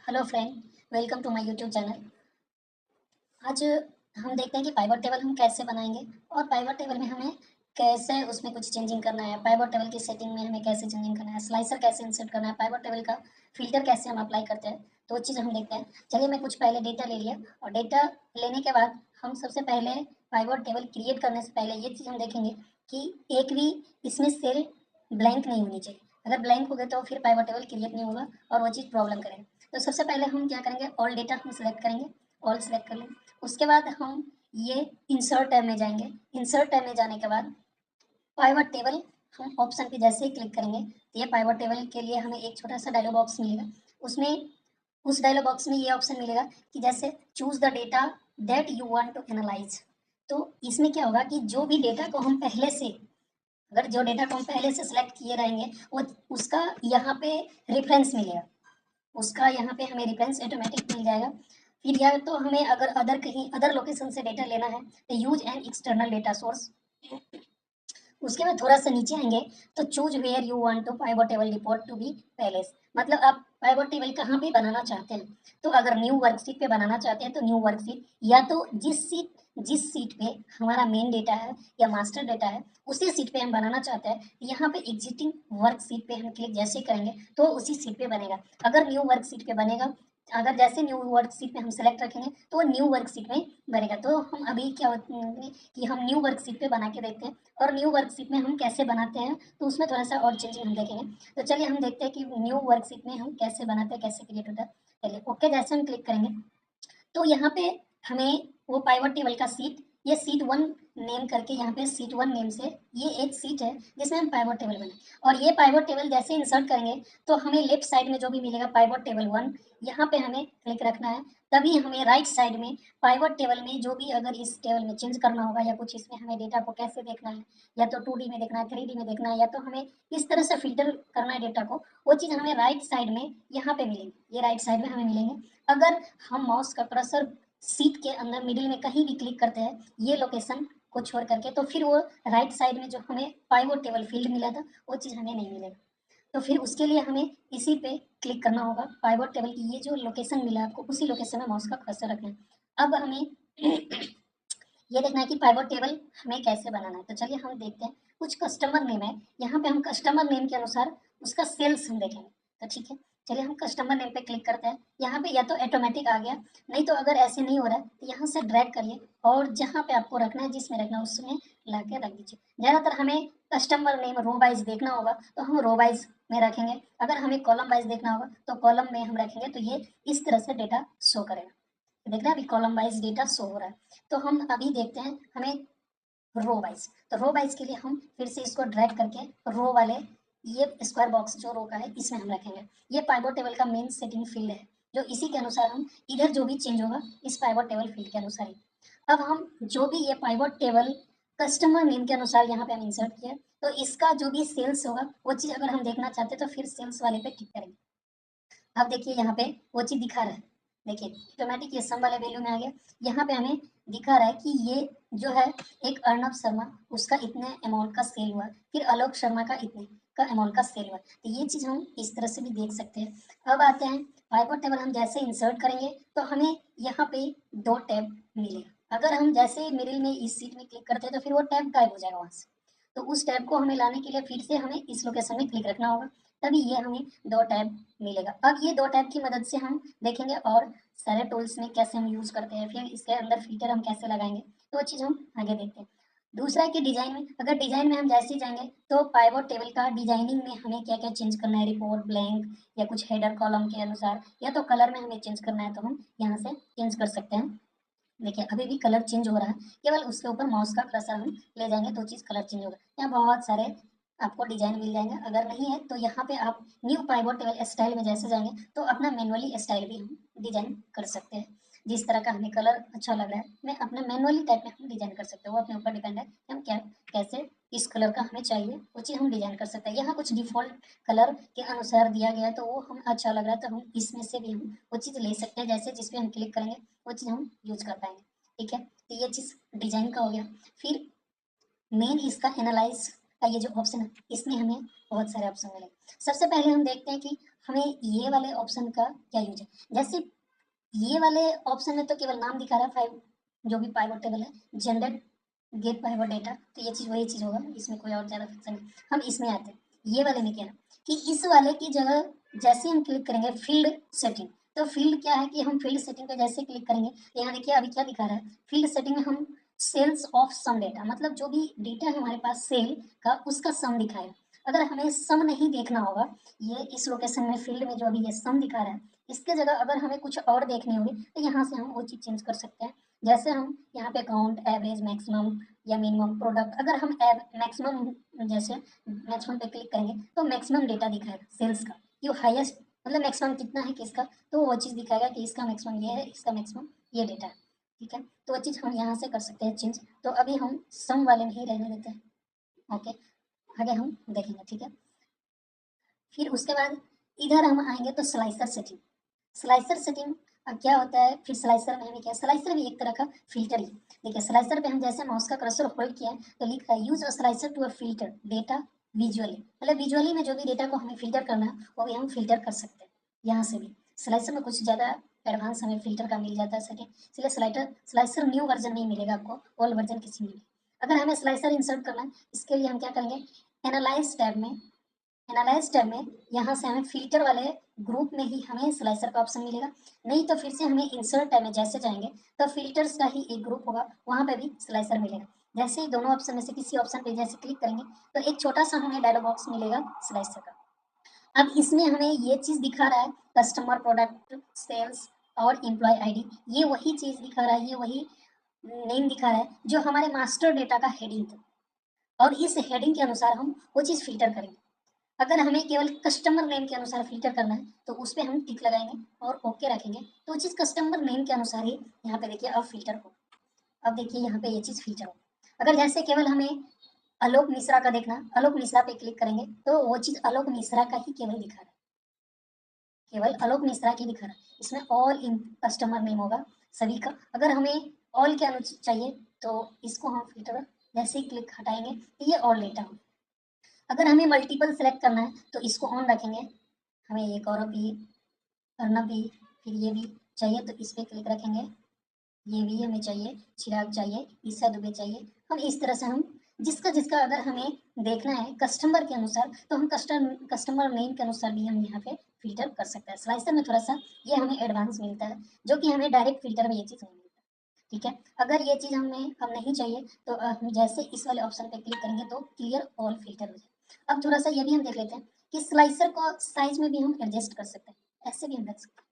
Hello friend, welcome to my YouTube channel. आज हम देखते हैं कि पाइवट टेबल हम कैसे बनाएंगे और पाइवट टेबल में हमें कैसे उसमें कुछ चेंजिंग करना है, पाइवट टेबल की सेटिंग में हमें कैसे चेंजिंग करना है, स्लाइसर कैसे इंसर्ट करना है, पाइवट टेबल का फिल्टर कैसे हम अप्लाई करते हैं, तो वो चीज़ हम देखते हैं। चलिए, मैं कुछ पहले डेटा ले लिया और डेटा लेने के बाद हम सबसे पहले पाइवट टेबल क्रिएट करने से पहले ये चीज़ हम देखेंगे कि एक भी इसमें सेल ब्लैंक नहीं होनी चाहिए। अगर ब्लैंक हो गए तो फिर पाइवट टेबल क्रिएट नहीं होगा और वो चीज़ प्रॉब्लम करेगा। तो सबसे पहले हम क्या करेंगे, ऑल डेटा हम सिलेक्ट करेंगे, ऑल सिलेक्ट कर लेंगे। उसके बाद हम ये इंसर्ट टैब में जाएंगे। इंसर्ट टैब में जाने के बाद पाइवट टेबल हम ऑप्शन पे जैसे ही क्लिक करेंगे तो ये पाइवट टेबल के लिए हमें एक छोटा सा डायलॉग बॉक्स मिलेगा। उसमें उस डायलॉग बॉक्स में ये ऑप्शन मिलेगा कि जैसे choose the data that you want to analyse. तो इसमें क्या होगा कि जो भी डेटा को हम पहले से, अगर जो डेटा को हम पहले से सिलेक्ट किए रहेंगे वो उसका यहाँ पे रेफरेंस मिलेगा, उसका यहाँ पे हमें रेफरेंस ऑटोमेटिक मिल जाएगा। फिर या तो हमें अगर अदर कहीं अदर लोकेशन से डेटा लेना है तो use an external data source. उसके बाद थोड़ा सा नीचे आएंगे तो choose where you want to pivot table report to be placed, मतलब आप पाइवट टेबल कहाँ पे बनाना चाहते हैं। तो अगर न्यू वर्कशीट पे बनाना चाहते हैं तो न्यू वर्कशीट, या तो जिस सीट पे हमारा मेन डेटा है या मास्टर डेटा है उसी सीट पे हम बनाना चाहते हैं, यहाँ पे एग्जिस्टिंग वर्कशीट पे हम क्लिक जैसे करेंगे तो उसी सीट पे बनेगा। अगर न्यू वर्कशीट पे बनेगा, अगर जैसे न्यू वर्कशीट में हम सेलेक्ट रखेंगे तो वो न्यू वर्कशीट में बनेगा। तो हम अभी क्या होता है कि हम न्यू वर्कशीट पे बना के देखते हैं और न्यू वर्कशीट में हम कैसे बनाते हैं, तो उसमें थोड़ा सा और चेंजिंग हम देखेंगे। तो चलिए हम देखते हैं कि न्यू वर्कशीट में हम कैसे बनाते हैं, कैसे क्रिएट होता है। चलिए ओके जैसे हम क्लिक करेंगे तो यहाँ पे हमें वो पाइवट टेबल का सीट, ये सीट वन नेम करके यहाँ पे सीट वन नेम से ये एक सीट है जिसमें हम पाइवट टेबल बने। और ये पाइवट टेबल जैसे इंसर्ट करेंगे तो हमें लेफ्ट साइड में जो भी मिलेगा पाइवट टेबल वन, यहाँ पे हमें क्लिक रखना है। तभी हमें राइट साइड में पाइवट टेबल में जो भी अगर इस टेबल में चेंज करना होगा या कुछ इसमें हमें डेटा को कैसे देखना है, या तो 2D में देखना है, 3D में देखना है, या तो हमें इस तरह से फिल्टर करना है डेटा को, वो चीज़ हमें राइट साइड में यहाँ पे मिलेंगे, ये राइट साइड में हमें मिलेंगे। अगर हम माउस का कर्सर सीट के अंदर मिडिल में कहीं भी क्लिक करते हैं ये लोकेशन को छोड़ करके, तो फिर वो राइट साइड में जो हमें पाइवट टेबल फील्ड मिला था वो चीज़ हमें नहीं मिलेगा। तो फिर उसके लिए हमें इसी पे क्लिक करना होगा, पाइवट टेबल की ये जो लोकेशन मिला आपको उसी लोकेशन में माउस का कर्सर रखना है। अब हमें ये देखना है कि पाइवट टेबल हमें कैसे बनाना है। तो चलिए हम देखते हैं, कुछ कस्टमर नेम है, यहाँ पे हम कस्टमर नेम के अनुसार उसका सेल्स हम देखेंगे। तो ठीक है, चलिए हम कस्टमर नेम पे क्लिक करते हैं। यहाँ पे या तो ऑटोमेटिक आ गया, नहीं तो अगर ऐसे नहीं हो रहा है तो यहाँ से ड्रैग करिए और जहाँ पे आपको रखना है, जिसमें रखना है उसमें ला के रख दीजिए। ज़्यादातर हमें कस्टमर नेम रो वाइज देखना होगा तो हम रो वाइज में रखेंगे, अगर हमें कॉलम वाइज देखना होगा तो कॉलम में हम रखेंगे, तो ये इस तरह से डेटा शो करेगा। देख रहे हैं अभी कॉलम वाइज डेटा शो हो रहा है। तो हम अभी देखते हैं हमें रो वाइज, तो रो वाइज के लिए हम फिर से इसको ड्रैग करके रो वाले ये स्क्वायर बॉक्स जो रो का है इसमें हम रखेंगे। ये पाइवट टेबल का मेन सेटिंग फील्ड है, जो इसी के अनुसार हम इधर जो भी चेंज होगा इस पाइवट टेबल फील्ड के अनुसार ही। अब हम जो भी ये पाइवट टेबल कस्टमर नेम के अनुसार यहाँ पे हम इंसर्ट किया, तो इसका जो भी सेल्स होगा वो चीज़ अगर हम देखना चाहते हैं तो फिर सेल्स वाले पे क्लिक करेंगे। अब देखिए यहाँ पे वो चीज़ दिखा रहा है, देखिए ऑटोमेटिक ये सम वाले वैल्यू में आ गया। यहाँ पे हमें दिखा रहा है कि ये जो है एक अर्णव शर्मा उसका इतने अमाउंट का सेल हुआ, फिर आलोक शर्मा का इतने का अमाउंट का सेल हुआ, तो ये चीज़ हम इस तरह से भी देख सकते हैं। अब आते हैं पाइवट टेबल हम जैसे इंसर्ट करेंगे तो हमें यहाँ पे दो टैब मिलेगा। अगर हम जैसे मिडिल में इस सीट में क्लिक करते हैं तो फिर वो टैब गायब हो जाएगा वहाँ से। तो उस टैब को हमें लाने के लिए फिर से हमें इस लोकेशन में क्लिक रखना होगा, तभी ये हमें दो टैब मिलेगा। अब ये दो टैब की मदद से हम देखेंगे और सारे टूल्स में कैसे हम यूज़ करते हैं, फिर इसके अंदर फिल्टर हम कैसे लगाएंगे, तो वो चीज़ हम आगे देखते हैं। दूसरा है कि डिजाइन में, अगर डिजाइन में हम जैसे ही जाएंगे तो पाइवट टेबल का डिजाइनिंग में हमें क्या क्या चेंज करना है, रिपोर्ट ब्लैंक या कुछ हेडर कॉलम के अनुसार, या तो कलर में हमें चेंज करना है तो हम यहाँ से चेंज कर सकते हैं। देखिए अभी भी कलर चेंज हो रहा है, केवल उसके ऊपर माउस का कर्सर हम ले जाएंगे तो चीज़ कलर चेंज होगा। यहाँ बहुत सारे आपको डिजाइन मिल जाएंगे, अगर नहीं है तो यहाँ पे आप न्यू पाइवट टेबल स्टाइल में जैसे जाएंगे तो अपना मैनुअली स्टाइल भी हम डिजाइन कर सकते हैं। जिस तरह का हमें कलर अच्छा लग रहा है मैं अपना मैनुअली टाइप में हम डिजाइन कर सकते हैं, वो अपने ऊपर डिपेंड है कि हम क्या कैसे इस कलर का हमें चाहिए वो चीज़ हम डिजाइन कर सकते हैं। यहाँ कुछ डिफॉल्ट कलर के अनुसार दिया गया है तो वो हमें अच्छा लग रहा है तो हम इसमें से भी हम वो चीज़ ले सकते हैं, जैसे जिस पे हम क्लिक करेंगे वो चीज़ हम यूज कर पाएंगे। ठीक है, तो ये चीज़ डिजाइन का हो गया। फिर मेन इसका एनालाइज का ये जो ऑप्शन है इसमें हमें बहुत सारे ऑप्शन मिले। सबसे पहले हम देखते हैं कि हमें ये वाले ऑप्शन का क्या यूज है। जैसे ये वाले ऑप्शन में तो केवल नाम दिखा रहा है 5 जो भी पाइवट टेबल है, जनरेट गेट पाइवट डेटा, तो ये चीज़ वही चीज़ होगा, इसमें कोई और ज़्यादा फंक्शन नहीं। हम इसमें आते हैं, ये वाले में क्या है कि इस वाले की जगह जैसे हम क्लिक करेंगे फील्ड सेटिंग, तो फील्ड क्या है कि हम फील्ड सेटिंग पे जैसे क्लिक करेंगे तो यहाँ देखिए अभी क्या दिखा रहा है, फील्ड सेटिंग में हम सेल्स ऑफ सम डेटा, मतलब जो भी डेटा है हमारे पास सेल का उसका सम दिखाएगा। अगर हमें सम नहीं देखना होगा, ये इस लोकेशन में फील्ड में जो अभी ये सम दिखा रहा है, इसके जगह अगर हमें कुछ और देखनी होगी तो यहाँ से हम वो चीज़ चेंज कर सकते हैं। जैसे हम यहाँ पे काउंट, एवरेज, मैक्सिमम या मिनिमम, प्रोडक्ट, अगर हम मैक्सिमम जैसे मैक्सिमम पे क्लिक करेंगे तो मैक्सिमम डेटा दिखाएगा सेल्स का, ये हाईएस्ट मतलब मैक्सिमम कितना है किसका, तो वो चीज़ दिखाएगा कि इसका मैक्सिमम ये है, इसका मैक्सिमम ये डेटा है। ठीक है, तो वो चीज़ हम यहाँ से कर सकते हैं चेंज। तो अभी हम सम वाले में ही रहने देते हैं। ओके, आगे हम देखेंगे। ठीक है, फिर उसके बाद इधर हम आएंगे तो स्लाइसर सेटिंग। स्लाइसर सेटिंग क्या होता है, फिर स्लाइसर में हमें क्या, स्लाइसर भी एक तरह का फिल्टर ही। देखिए स्लाइसर पे हम जैसे माउस का कर्सर होल्ड किया है तो लिख रहा है use a slicer to a filter data visually, मतलब विजुअली में जो भी डेटा को हमें फिल्टर करना है वो भी हम फिल्टर कर सकते हैं यहाँ से भी। स्लाइसर में कुछ ज़्यादा एडवांस हमें फिल्टर का मिल जाता है सेटिंग, इसलिए स्लाइसर न्यू वर्जन नहीं मिलेगा आपको, ओल्ड वर्जन किसी में भी। अगर हमें स्लाइसर इंसर्ट करना है इसके लिए हम क्या करेंगे, एनालाइज टैब में, एनालाइज टैब में यहाँ से हमें फिल्टर वाले ग्रुप में ही हमें स्लाइसर का ऑप्शन मिलेगा। नहीं तो फिर से हमें इंसर्ट टैब में जैसे जाएंगे तो फिल्टर्स का ही एक ग्रुप होगा, वहाँ पे भी स्लाइसर मिलेगा। जैसे ही दोनों ऑप्शन में से किसी ऑप्शन पे जैसे क्लिक करेंगे तो एक छोटा सा हमें डायलॉग बॉक्स मिलेगा स्लाइसर का। अब इसमें हमें ये चीज़ दिखा रहा है कस्टमर, प्रोडक्ट, सेल्स और एम्प्लॉय आईडी, ये वही चीज़ दिखा रहा है, ये वही नेम दिखा रहा है जो हमारे मास्टर डेटा का हेडिंग था, और इस हेडिंग के अनुसार हम वो चीज़ फिल्टर करेंगे। अगर हमें केवल कस्टमर नेम के अनुसार फिल्टर करना है तो उस पर हम टिक लगाएंगे और ओके रखेंगे, तो वो चीज़ कस्टमर नेम के अनुसार ही यहाँ पे देखिए अब फिल्टर हो। अब देखिए यहाँ पे ये चीज़ फिल्टर हो। अगर जैसे केवल हमें आलोक मिश्रा का देखना, आलोक मिश्रा पे क्लिक करेंगे तो वो चीज़ आलोक मिश्रा का ही केवल दिखा रहा है, केवल आलोक मिश्रा की दिखा रहा है। इसमें ऑल इन कस्टमर नेम होगा सभी का। अगर हमें ऑल के अनुसार चाहिए तो इसको हम फिल्टर जैसे ही क्लिक हटाएंगे तो ये ऑल डेटा हो। अगर हमें मल्टीपल सेलेक्ट करना है तो इसको ऑन रखेंगे, हमें ये गौरव भी, अर्नब भी, फिर ये भी चाहिए तो इस पर क्लिक रखेंगे, ये भी हमें चाहिए, चिराग चाहिए, ईसा दुबे चाहिए। हम इस तरह से हम जिसका जिसका अगर हमें देखना है कस्टमर के अनुसार तो हम कस्टमर नेम के अनुसार भी हम यहाँ पे फिल्टर कर सकते हैं। स्लाइसर में थोड़ा सा ये हमें एडवांस मिलता है जो कि हमें डायरेक्ट फिल्टर में ये चीज़ नहीं मिलता। ठीक है, अगर ये चीज़ हमें हम नहीं चाहिए तो हम जैसे इस वाले ऑप्शन पे क्लिक करेंगे तो क्लियर ऑल फिल्टर हो जाए। अब थोड़ा सा ये भी हम देख लेते हैं कि स्लाइसर को साइज में भी हम एडजस्ट कर सकते हैं, ऐसे भी हम रख सकते हैं।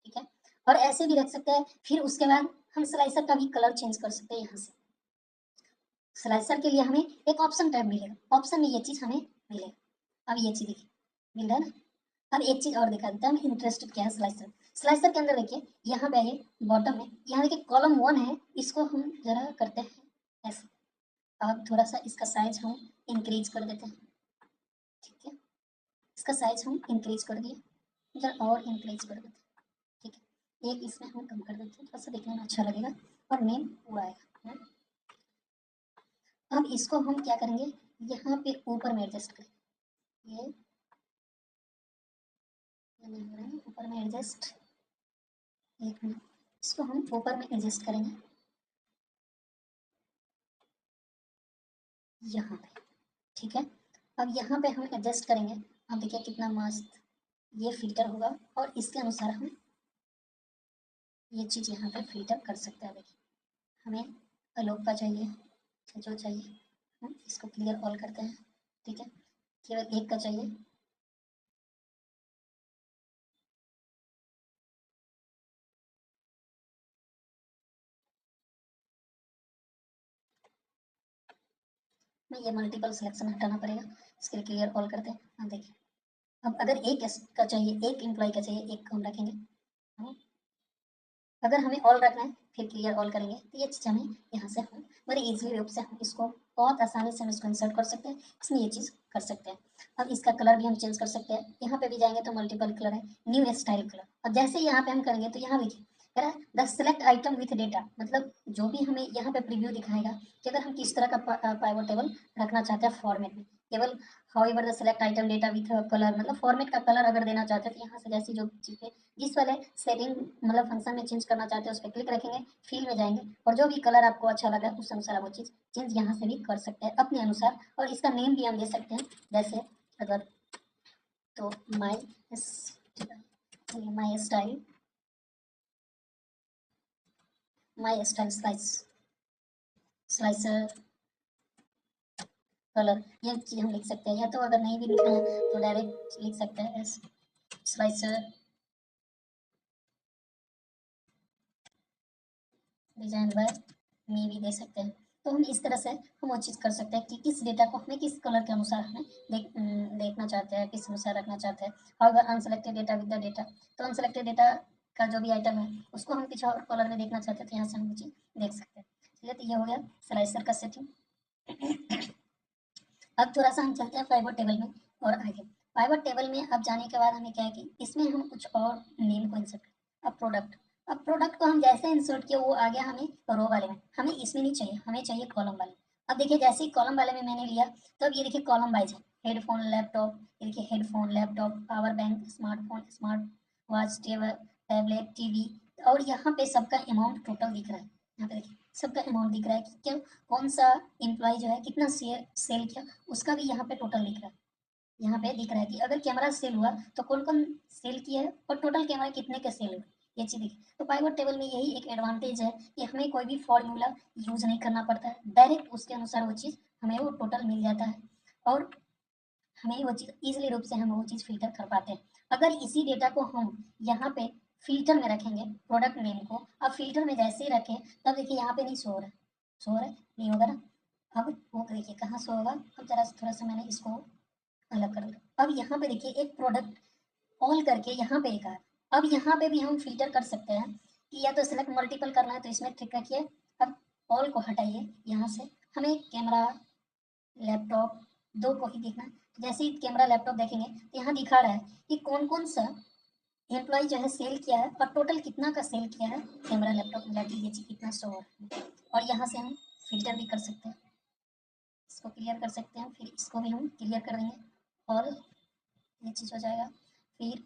ठीक है, और ऐसे भी रख सकते हैं। फिर उसके बाद हम स्लाइसर का भी कलर चेंज कर सकते हैं यहाँ से। स्लाइसर के लिए हमें एक ऑप्शन टैब मिलेगा, ऑप्शन में ये चीज़ हमें मिलेगा। अब ये चीज़ देखिए मिल रहा है ना। अब एक चीज़ और दिखा देता है, हम इंटरेस्टेड क्या है स्लाइसर। स्लाइसर के अंदर देखिए यहाँ पे आइए बॉटम में, यहाँ देखिए कॉलम 1 है, इसको हम जरा करते हैं ऐसे। अब थोड़ा सा इसका साइज हम इंक्रीज कर देते हैं। ठीक है, इसका साइज हम इंक्रीज कर दिए, जरा और इंक्रीज कर देते हैं। ठीक है, एक इसमें हम कम कर देते हैं, थोड़ा सा देखने में अच्छा लगेगा और नेम पूरा आएगा। अब इसको हम क्या करेंगे, यहाँ पे ऊपर में एडजस्ट करेंगे। ये नहीं हो रहा है, ऊपर में एडजस्ट, एक मिनट, इसको हम ऊपर में एडजस्ट करेंगे यहाँ पे। ठीक है, अब यहाँ पे हम एडजस्ट करेंगे। अब देखिए कितना मस्त ये फिल्टर होगा और इसके अनुसार हम ये चीज़ यहाँ पे फिल्टर कर सकते हैं। देखिए हमें अलोक का चाहिए, जो चाहिए हम इसको क्लियर ऑल करते हैं। ठीक है, केवल एक का चाहिए, मैं ये मल्टीपल सिलेक्शन हटाना पड़ेगा, इसके लिए क्लियर ऑल करते हैं। हाँ देखिए, अब अगर एक का चाहिए, एक एम्प्लॉय का चाहिए, एक हम रखेंगे। हाँ, अगर हमें ऑल रखना है फिर क्लियर ऑल करेंगे तो ये चीज़ हमें यहाँ से हम बड़े इजीली रूप से हम इसको बहुत आसानी से हम इसको इंसर्ट कर सकते हैं, इसमें ये चीज़ कर सकते हैं। अब इसका कलर भी हम चेंज कर सकते हैं, यहाँ पे भी जाएंगे तो मल्टीपल कलर है, न्यू स्टाइल कलर। अब जैसे यहाँ पे हम करेंगे तो यहाँ देखिए कह रहा है the select item with data, मतलब जो भी हमें यहाँ पे प्रीव्यू दिखाएगा कि अगर हम किस तरह का पाइवट टेबल रखना चाहते हैं फॉर्मेट में, केवल however the select item data with colour, मतलब फॉर्मेट का कलर अगर देना चाहते हैं तो यहाँ से जैसी जो चीज़ पे जिस वाले सेटिंग मतलब फंक्शन में चेंज करना चाहते हैं उस पर क्लिक रखेंगे, फील में जाएंगे और जो भी कलर आपको अच्छा लगा उस अनुसार वो चीज़ चेंज यहाँ से भी कर सकते हैं अपने अनुसार। और इसका नेम भी हम दे सकते हैं, जैसे अगर तो माई स्टाइल स्लाइसर कलर, ये चीज़ हम लिख सकते हैं। या तो अगर नहीं भी लिखना है तो डायरेक्ट लिख सकते हैं स्लाइसर डिजाइन बाय मी भी दे सकते हैं। तो हम इस तरह से हम वो चीज़ कर सकते हैं कि किस डेटा को हमें किस कलर के अनुसार हमें देखना चाहते हैं, किस अनुसार रखना चाहते हैं। और अगर unselected data with the data, तो अनसेलेक्टेड डेटा का जो भी आइटम है उसको हम कुछ और कलर में देखना चाहते हैं तो यहाँ से हम वो चीज़ देख सकते हैं। चलिए, तो ये हो गया स्लाइसर का सेटिंग। अब थोड़ा सा हम चलते हैं पाइवट टेबल में और आगे। पाइवट टेबल में अब जाने के बाद हमें क्या है कि इसमें हम कुछ और नेम को इंसर्ट करें। अब प्रोडक्ट को हम जैसे इंसर्ट किए वो आ गया हमें रो वाले में, हमें इसमें नहीं चाहिए, हमें चाहिए कॉलम वाले। अब देखिए जैसे ही कॉलम वाले में मैंने लिया तो अब ये देखिए कॉलम वाइज है, हेडफोन लैपटॉप, ये देखिए headphone laptop power bank smartphone smart watch tablet TV, और यहाँ पे सबका अमाउंट टोटल दिख रहा है। यहाँ पे देखिए सबका अमाउंट दिख रहा है कि क्यों कौन सा एम्प्लॉय जो है कितना शेयर सेल किया उसका भी यहाँ पे टोटल दिख रहा है। यहाँ पे दिख रहा है कि अगर कैमरा सेल हुआ तो कौन कौन सेल किया है और टोटल कैमरा कितने के सेल हुए, ये चीज़ देखिए। तो पाइवट टेबल में यही एक एडवांटेज है कि हमें कोई भी फॉर्मूला यूज नहीं करना पड़ता है, डायरेक्ट उसके अनुसार वो चीज़ हमें वो टोटल मिल जाता है और हमें वो चीज़ ईजिली रूप से हम वो चीज़ फिल्टर कर पाते हैं। अगर इसी डेटा को हम यहाँ पे फिल्टर में रखेंगे प्रोडक्ट नेम को, अब फिल्टर में जैसे ही रखें तब देखिए यहाँ पे नहीं शो हो रहा है, शो हो रहा है नहीं होगा ना। अब वो देखिए कहाँ शो होगा, अब जरा थोड़ा सा मैंने इसको अलग कर दिया। अब यहाँ पे देखिए एक प्रोडक्ट ऑल करके यहाँ पे एक आ, अब यहाँ पे भी हम फिल्टर कर सकते हैं कि या तो सिलेक्ट मल्टीपल करना है तो इसमें क्लिक रखिए। अब ऑल को हटाइए, यहाँ से हमें कैमरा लैपटॉप दो को ही देखना है। तो जैसे ही कैमरा लैपटॉप देखेंगे तो यहाँ दिखा रहा है कि कौन कौन सा एम्प्लॉय जो है सेल किया है और टोटल कितना का सेल किया है कैमरा लैपटॉप मिला के, ये चीज कितना शो हो रहा है। और यहाँ से हम फिल्टर भी कर सकते हैं, इसको क्लियर कर सकते हैं, फिर इसको भी हम क्लियर कर देंगे और ये चीज़ हो जाएगा। फिर